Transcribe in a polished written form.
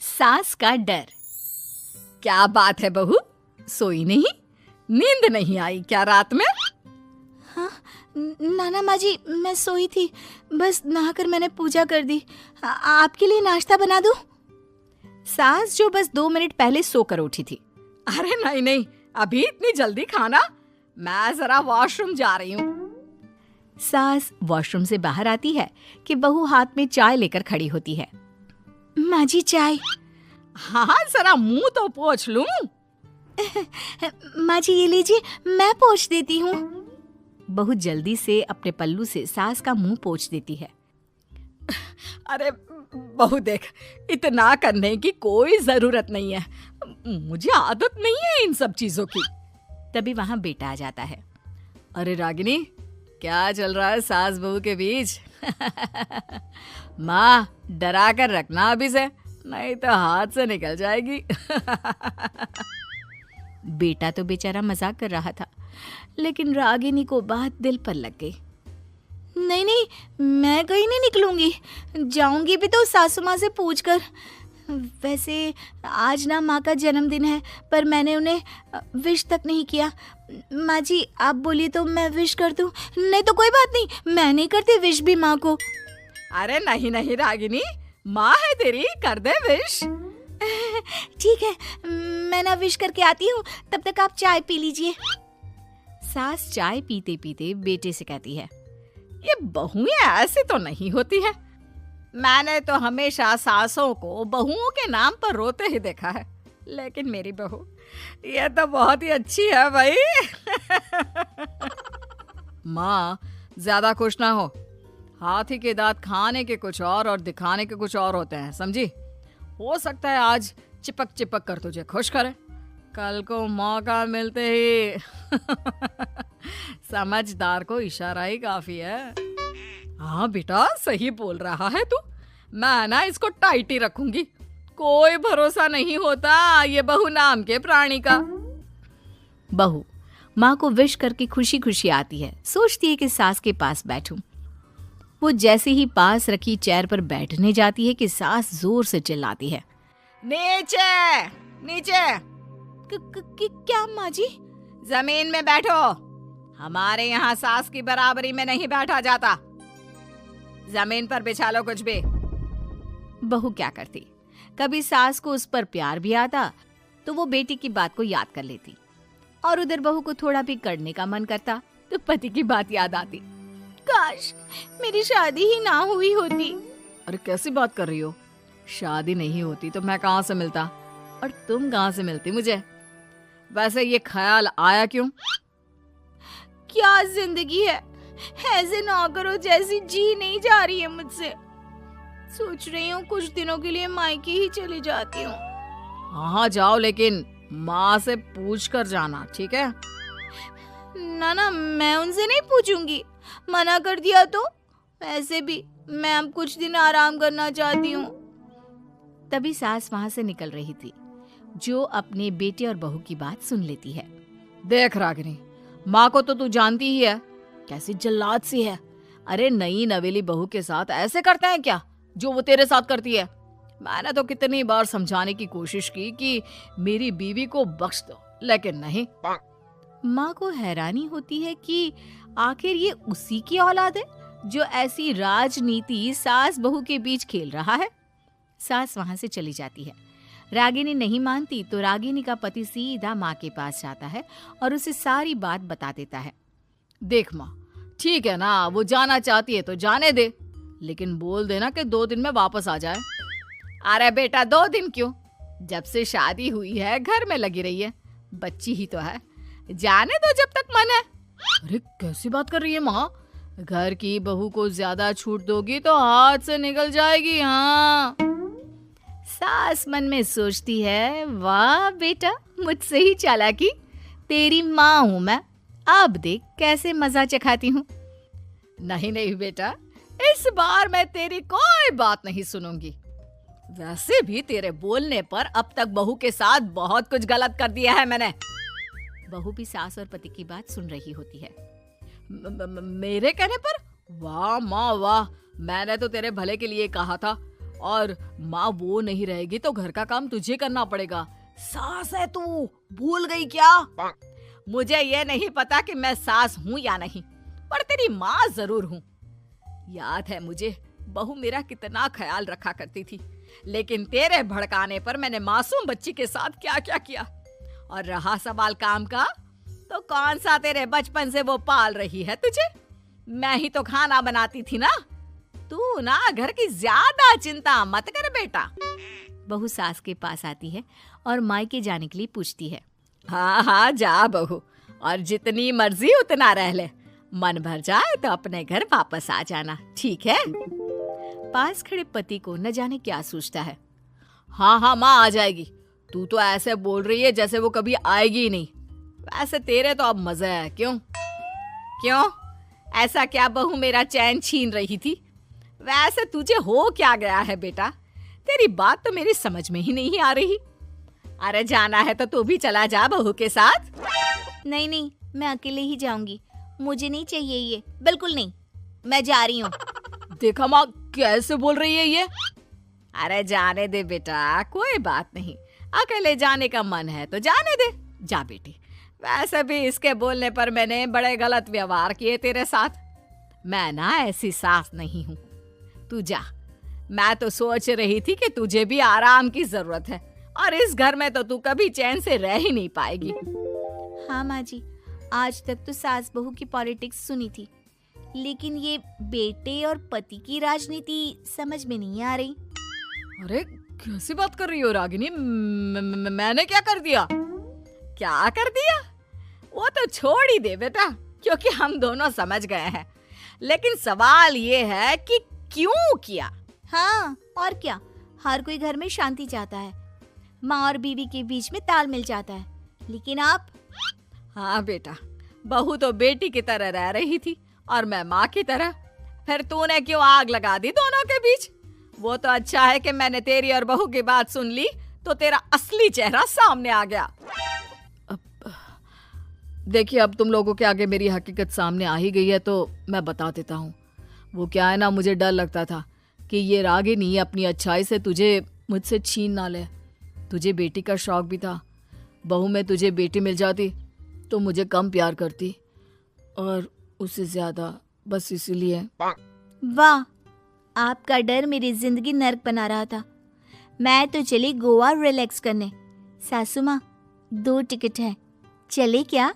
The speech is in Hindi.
सास का डर। क्या बात है बहू, सोई नहीं? नींद नहीं आई क्या रात में? हाँ नाना माँ जी, मैं सोई थी, बस नहाकर मैंने पूजा कर दी। आपके लिए नाश्ता बना दूं? सास जो बस 2 मिनट पहले सोकर उठी थी। अरे नहीं नहीं, अभी इतनी जल्दी खाना? मैं जरा वॉशरूम जा रही हूँ। सास वॉशरूम से बाहर आती है कि बहू हाथ में चाय लेकर खड़ी होती है। माँ जी चाय। हाँ जरा मुंह तो पोंछ लूं। माँ जी ये लीजिए, मैं पोंछ देती हूँ। बहू जल्दी से अपने पल्लू से सास का मुंह पोंछ देती है। अरे बहू देख, इतना करने की कोई जरूरत नहीं है, मुझे आदत नहीं है इन सब चीजों की। तभी वहां बेटा आ जाता है। अरे रागिनी, क्या चल रहा है सास बहू के बीच? माँ डरा कर रखना अभी से, नहीं तो हाथ से निकल जाएगी। बेटा तो बेचारा मजाक कर रहा था, लेकिन रागिनी को बात दिल पर लग गई। नहीं नहीं, मैं कहीं नहीं निकलूंगी, जाऊंगी भी तो सासू माँ से पूछकर। वैसे आज ना माँ का जन्मदिन है, पर मैंने उन्हें विश तक नहीं किया। माँ जी आप बोलिए तो मैं विश कर दूं? नहीं तो कोई बात नहीं, मैं नहीं करती विश भी माँ को। अरे नहीं नहीं रागिनी, माँ है तेरी, कर दे विश। ठीक है, मैं ना विश करके आती हूँ, तब तक आप चाय पी लीजिए। सास चाय पीते पीते बेटे से कहती है, ये बहुएं ऐसी तो नहीं होती है। मैंने तो हमेशा सासों को बहुओं के नाम पर रोते ही देखा है, लेकिन मेरी बहू ये तो बहुत ही अच्छी है भाई। माँ ज्यादा खुश ना हो, हाथी के दांत खाने के कुछ और दिखाने के कुछ और होते हैं, समझी? हो सकता है आज चिपक चिपक कर तुझे खुश करे, कल को मौका मिलते ही समझदार को इशारा ही काफी है। हाँ बेटा सही बोल रहा है तू, मैं ना इसको टाइट ही रखूंगी, कोई भरोसा नहीं होता ये बहू नाम के प्राणी का। बहू माँ को विश करके खुशी खुशी आती है, सोचती है कि सास के पास बैठूं। वो जैसे ही पास रखी चेयर पर बैठने जाती है कि सास जोर से चिल्लाती है, नीचे नीचे। क्या माँ जी? जमीन में बैठो, हमारे यहाँ सास की बराबरी में नहीं बैठा जाता, जमीन पर बिछा लो कुछ भी। बहू क्या करती, कभी सास को उस पर प्यार भी आता तो वो बेटी की बात को याद कर लेती, और उधर बहू को थोड़ा भी करने का मन करता तो पति की बात याद आती। काश मेरी शादी ही ना हुई होती। अरे कैसी बात कर रही हो, शादी नहीं होती तो मैं कहाँ से मिलता और तुम कहाँ से मिलती मुझे? वैसे ये ख्याल आया क्यों? क्या जिंदगी है, ऐसे नौकरों जैसी जी नहीं जा रही है मुझसे। सोच रही हूँ कुछ दिनों के लिए मायके ही चली जाती हूँ। हाँ जाओ, लेकिन माँ से पूछ कर जाना, ठीक है? ना मैं उनसे नहीं पूछूंगी, मना कर दिया तो। वैसे भी मैं अब कुछ दिन आराम करना चाहती हूँ। तभी सास वहां से निकल रही थी, जो अपने बेटे और बहू की बात सुन लेती है। देख रागिनी, माँ को तो तू जानती ही है, कैसी जल्लाद सी है। अरे नई नवेली बहू के साथ ऐसे करते हैं क्या जो वो तेरे साथ करती है? मैंने तो कितनी बार समझाने की कोशिश की कि मेरी बीवी को बख्श दो, लेकिन नहीं। माँ को हैरानी होती है कि आखिर ये उसी की औलाद है जो ऐसी राजनीति सास बहू के बीच खेल रहा है। सास वहां से चली जाती है। रागिनी नहीं मानती तो रागिनी का पति सीधा माँ के पास जाता है और उसे सारी बात बता देता है। देख माँ, ठीक है ना, वो जाना चाहती है तो जाने दे, लेकिन बोल देना कि 2 दिन में वापस आ जाए। अरे बेटा 2 दिन क्यों, जब से शादी हुई है घर में लगी रही है, बच्ची ही तो है, जाने दो जब तक मन है। अरे कैसी बात कर रही है माँ, घर की बहू को ज्यादा छूट दोगी तो हाथ से निकल जाएगी। हाँ, सास मन में सोचती है, वाह बेटा मुझसे ही चालाकी, तेरी माँ हूं मैं, अब देख कैसे मजा चखाती हूँ। नहीं नहीं बेटा, इस बार मैं तेरी कोई बात नहीं सुनूंगी। वैसे भी तेरे बोलने पर अब तक बहू के साथ बहुत कुछ गलत कर दिया है मैंने। बहू भी सास और पति की बात सुन रही होती है। मेरे कहने पर? वाह माँ वाह, मैंने तो तेरे भले के लिए कहा था और माँ वो नहीं रहेगी तो घर का काम तुझे करना पड़ेगा। सास है तू, भूल गई क्या? मुझे ये नहीं पता कि मैं सास हूँ या नहीं, पर तेरी माँ जरूर हूँ। याद है मुझे बहू मेरा कितना ख्याल रखा करती थी, लेकिन तेरे भड़काने पर मैंने मासूम बच्ची के साथ क्या क्या किया। और रहा सवाल काम का, तो कौन सा तेरे बचपन से वो पाल रही है तुझे? मैं ही तो खाना बनाती थी ना। तू ना घर की ज्यादा चिंता मत कर बेटा। बहू सास के पास आती है और मायके जाने के लिए पूछती है। हाँ हाँ जा बहू, और जितनी मर्जी उतना रह ले। मन भर जाए तो अपने घर वापस आ जाना, ठीक है? पास खड़े पति को न जाने क्या सोचता है। हाँ हाँ माँ आ जाएगी। तू तो ऐसे बोल रही है जैसे वो कभी आएगी ही नहीं। वैसे तेरे तो अब मजे है। क्यों क्यों ऐसा क्या बहू मेरा चैन छीन रही थी? वैसे तुझे हो क्या गया है बेटा? तेरी बात तो मेरी समझ में ही नहीं आ रही। अरे जाना है तो तू भी चला जा बहू के साथ। नहीं नहीं, मैं अकेले ही जाऊंगी। मुझे नहीं चाहिए ये, बिल्कुल नहीं। मैं जा रही हूँ। देखा माँ कैसे बोल रही है ये। अरे जाने दे बेटा, कोई बात नहीं। अकेले जाने का मन है तो जाने दे। जा बेटी। वैसे भी इसके बोलने पर मैंने बड़े गलत व्यवहार किए तेरे साथ। मैं ना ऐसी सास नहीं हूँ। तू जा। मैं तो सोच रही थी कि तुझे भी आराम की जरूरत है, और इस घर में तो तू कभी चैन से रह ही नहीं पाएगी। हाँ माँ जी, आज तक तो सास बहू की पॉलिटिक्स सुनी थी, लेकिन ये बेटे और पति की राजनीति समझ में नहीं आ रही। अरे कैसी बात कर रही हो रागिनी? मैंने क्या कर दिया? क्या कर दिया? वो तो छोड़ ही दे बेटा, क्योंकि हम दोनों समझ गए हैं। लेकिन सवाल ये है कि क्यों किया? हाँ और क्या, हर कोई घर में शांति चाहता है, माँ और बीवी के बीच में तालमेल चाहता है, लेकिन आप? हाँ बेटा, बहू तो बेटी की तरह रह रही थी और मैं माँ की तरह। फिर तूने क्यों आग लगा दी दोनों के बीच? वो तो अच्छा है कि मैंने तेरी और बहू की बात सुन ली, तो तेरा असली चेहरा सामने आ गया। देखिए, अब तुम लोगों के आगे मेरी हकीकत सामने आ ही गई है तो मैं बता देता हूँ। वो क्या है ना, मुझे डर लगता था कि ये रागिनी अपनी अच्छाई से तुझे मुझसे छीन ना ले। तुझे बेटी का शौक भी था। बहू में तुझे बेटी मिल जाती तो मुझे कम प्यार करती, और उससे ज्यादा, बस इसीलिए। वाह, आपका डर मेरी जिंदगी नर्क बना रहा था। मैं तो चली गोवा रिलैक्स करने। सासू माँ, 2 टिकट है, चले क्या?